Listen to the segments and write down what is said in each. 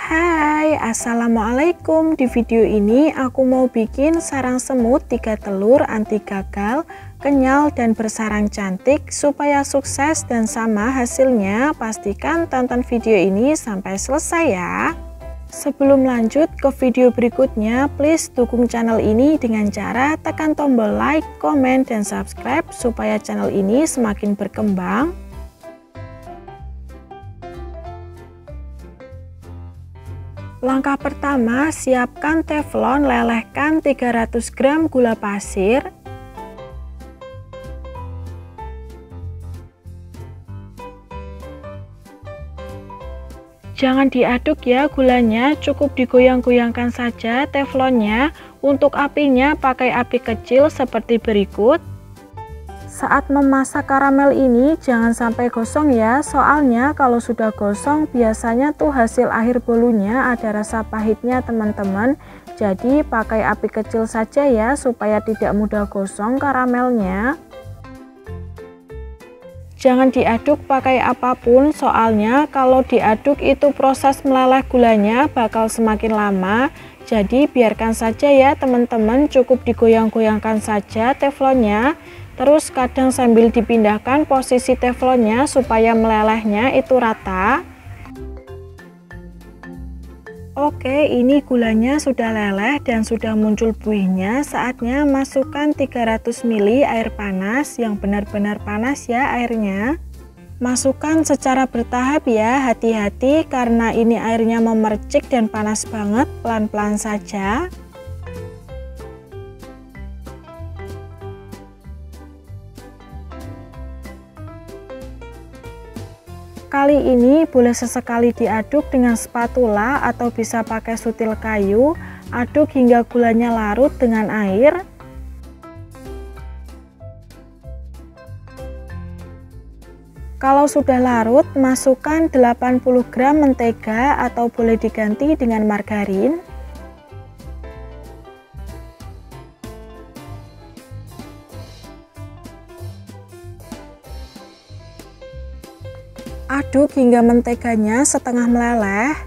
Hai, assalamualaikum. Di video ini aku mau bikin sarang semut 3 telur anti gagal, kenyal dan bersarang cantik. Supaya sukses dan sama hasilnya, pastikan tonton video ini sampai selesai ya. Sebelum lanjut ke video berikutnya, please dukung channel ini dengan cara tekan tombol like, komen, dan subscribe supaya channel ini semakin berkembang. Langkah pertama, siapkan teflon, lelehkan 300 gram gula pasir. Jangan diaduk ya gulanya, cukup digoyang-goyangkan saja teflonnya. Untuk apinya pakai api kecil seperti berikut. Saat memasak karamel ini jangan sampai gosong ya, soalnya kalau sudah gosong biasanya tuh hasil akhir bolunya ada rasa pahitnya teman-teman. Jadi pakai api kecil saja ya supaya tidak mudah gosong karamelnya. Jangan diaduk pakai apapun, soalnya kalau diaduk itu proses meleleh gulanya bakal semakin lama. Jadi biarkan saja ya teman-teman, cukup digoyang-goyangkan saja teflonnya. Terus kadang sambil dipindahkan posisi teflonnya supaya melelehnya itu rata. Oke, ini gulanya sudah leleh dan sudah muncul buihnya. Saatnya masukkan 300 ml air panas, yang benar-benar panas ya airnya. Masukkan secara bertahap ya, hati-hati karena ini airnya memercik dan panas banget, pelan-pelan saja. Kali ini boleh sesekali diaduk dengan spatula atau bisa pakai sutil kayu. Aduk hingga gulanya larut dengan air. Kalau sudah larut, masukkan 80 gram mentega atau boleh diganti dengan margarin. Aduk hingga menteganya setengah meleleh.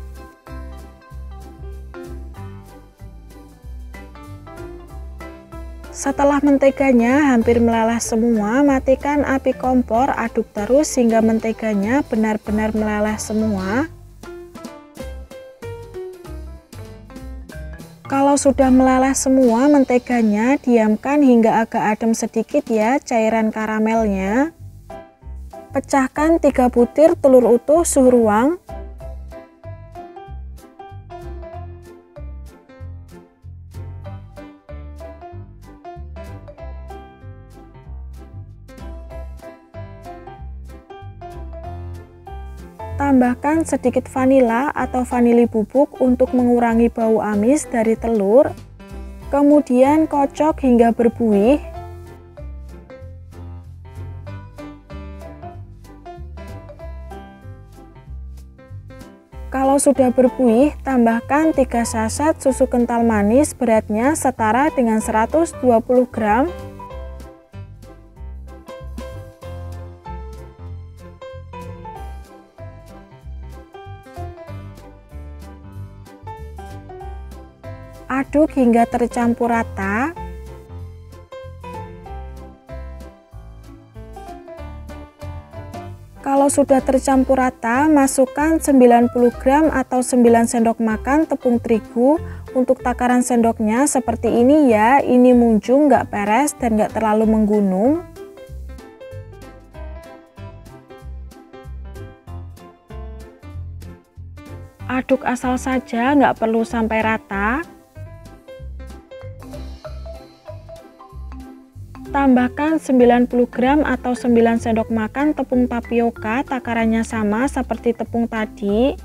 Setelah menteganya hampir meleleh semua, matikan api kompor, aduk terus hingga menteganya benar-benar meleleh semua. Kalau sudah meleleh semua menteganya, diamkan hingga agak adem sedikit ya cairan karamelnya. Pecahkan 3 butir telur utuh suhu ruang. Tambahkan sedikit vanila atau vanili bubuk untuk mengurangi bau amis dari telur. Kemudian kocok hingga berbuih. Kalau sudah berbuih, tambahkan 3 saset susu kental manis beratnya setara dengan 120 gram. Aduk hingga tercampur rata. Kalau sudah tercampur rata, masukkan 90 gram atau 9 sendok makan tepung terigu. Untuk takaran sendoknya seperti ini ya, ini munjung, nggak peres dan nggak terlalu menggunung. Aduk asal saja, nggak perlu sampai rata. Tambahkan 90 gram atau 9 sendok makan tepung tapioka, takarannya sama seperti tepung tadi.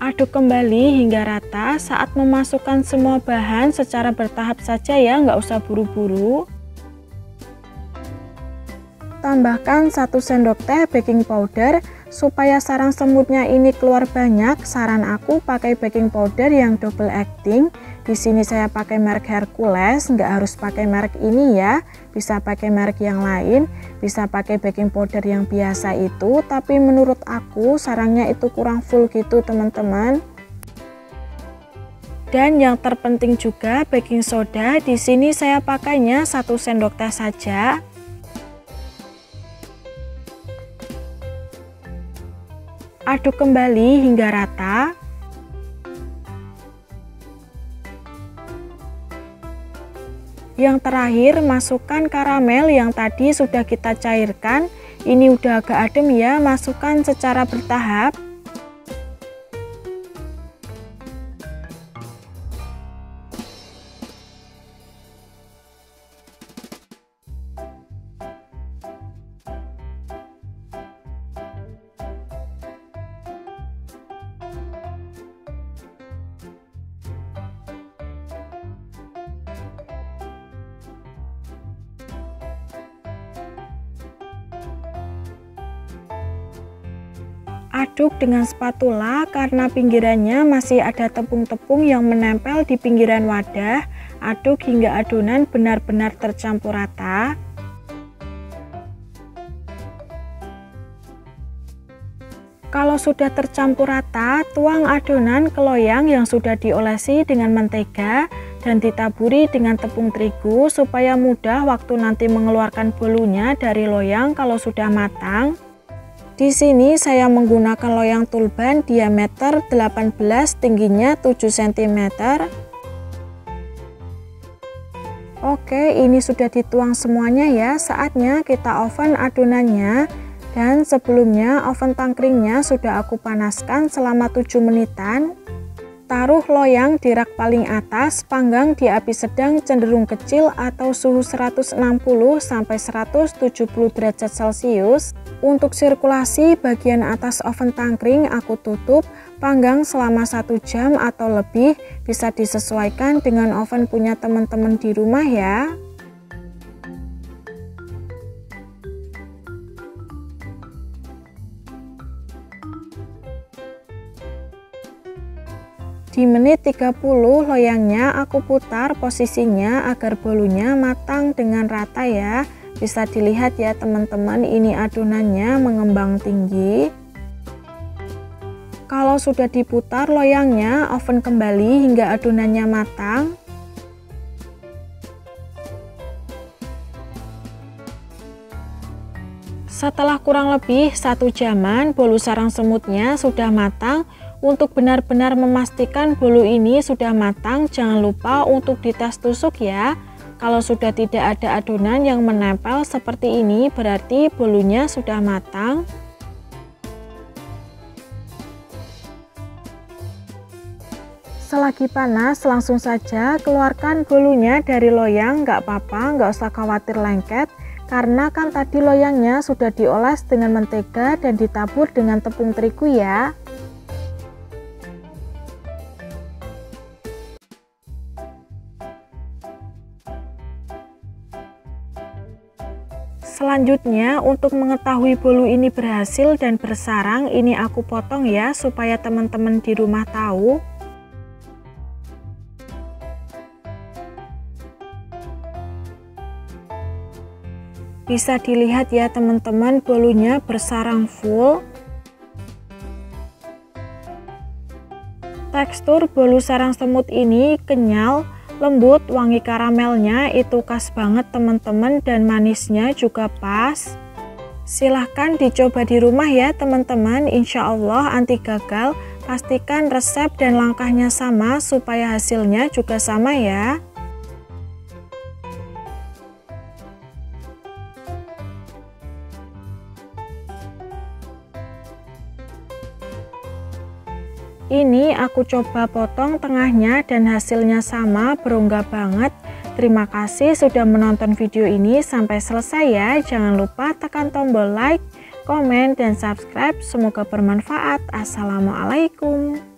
Aduk kembali hingga rata. Saat memasukkan semua bahan secara bertahap saja ya, nggak usah buru-buru. Tambahkan 1 sendok teh baking powder. Supaya sarang semutnya ini keluar banyak, saran aku pakai baking powder yang double acting. Di sini saya pakai merek Hercules, nggak harus pakai merek ini ya. Bisa pakai merek yang lain, bisa pakai baking powder yang biasa itu, tapi menurut aku sarangnya itu kurang full gitu teman-teman. Dan yang terpenting juga baking soda, di sini saya pakainya 1 sendok teh saja. Aduk kembali hingga rata. Yang terakhir, masukkan karamel yang tadi sudah kita cairkan. Ini udah agak adem ya, masukkan secara bertahap. Aduk dengan spatula karena pinggirannya masih ada tepung-tepung yang menempel di pinggiran wadah. Aduk hingga adonan benar-benar tercampur rata. Kalau sudah tercampur rata, tuang adonan ke loyang yang sudah diolesi dengan mentega dan ditaburi dengan tepung terigu supaya mudah waktu nanti mengeluarkan bolunya dari loyang kalau sudah matang. Di sini saya menggunakan loyang tulban diameter 18, tingginya 7 cm. Oke, ini sudah dituang semuanya ya. Saatnya kita oven adonannya. Dan sebelumnya oven tangkringnya sudah aku panaskan selama 7 menitan. Taruh loyang di rak paling atas, panggang di api sedang cenderung kecil atau suhu 160 sampai 170 derajat Celcius. Untuk sirkulasi bagian atas oven tangkring aku tutup, panggang selama 1 jam atau lebih, bisa disesuaikan dengan oven punya teman-teman di rumah ya. Di menit 30 loyangnya aku putar posisinya agar bolunya matang dengan rata ya. Bisa dilihat ya teman-teman, ini adonannya mengembang tinggi. Kalau sudah diputar loyangnya, oven kembali hingga adonannya matang. Setelah kurang lebih 1 jaman, bolu sarang semutnya sudah matang. Untuk benar-benar memastikan bolu ini sudah matang, jangan lupa untuk dites tusuk ya. Kalau sudah tidak ada adonan yang menempel seperti ini, berarti bolunya sudah matang. Selagi panas, langsung saja keluarkan bolunya dari loyang, nggak apa-apa, nggak usah khawatir lengket. Karena kan tadi loyangnya sudah dioles dengan mentega dan ditabur dengan tepung terigu ya. Selanjutnya, untuk mengetahui bolu ini berhasil dan bersarang, ini aku potong ya supaya teman-teman di rumah tahu. Bisa dilihat ya teman-teman, bolunya bersarang full. Tekstur bolu sarang semut ini kenyal, lembut, wangi karamelnya itu khas banget teman-teman, dan manisnya juga pas. Silahkan dicoba di rumah ya teman-teman, insya Allah anti gagal. Pastikan resep dan langkahnya sama supaya hasilnya juga sama ya. Ini aku coba potong tengahnya dan hasilnya sama, berongga banget. Terima kasih sudah menonton video ini sampai selesai ya. Jangan lupa tekan tombol like, komen, dan subscribe. Semoga bermanfaat. Assalamualaikum.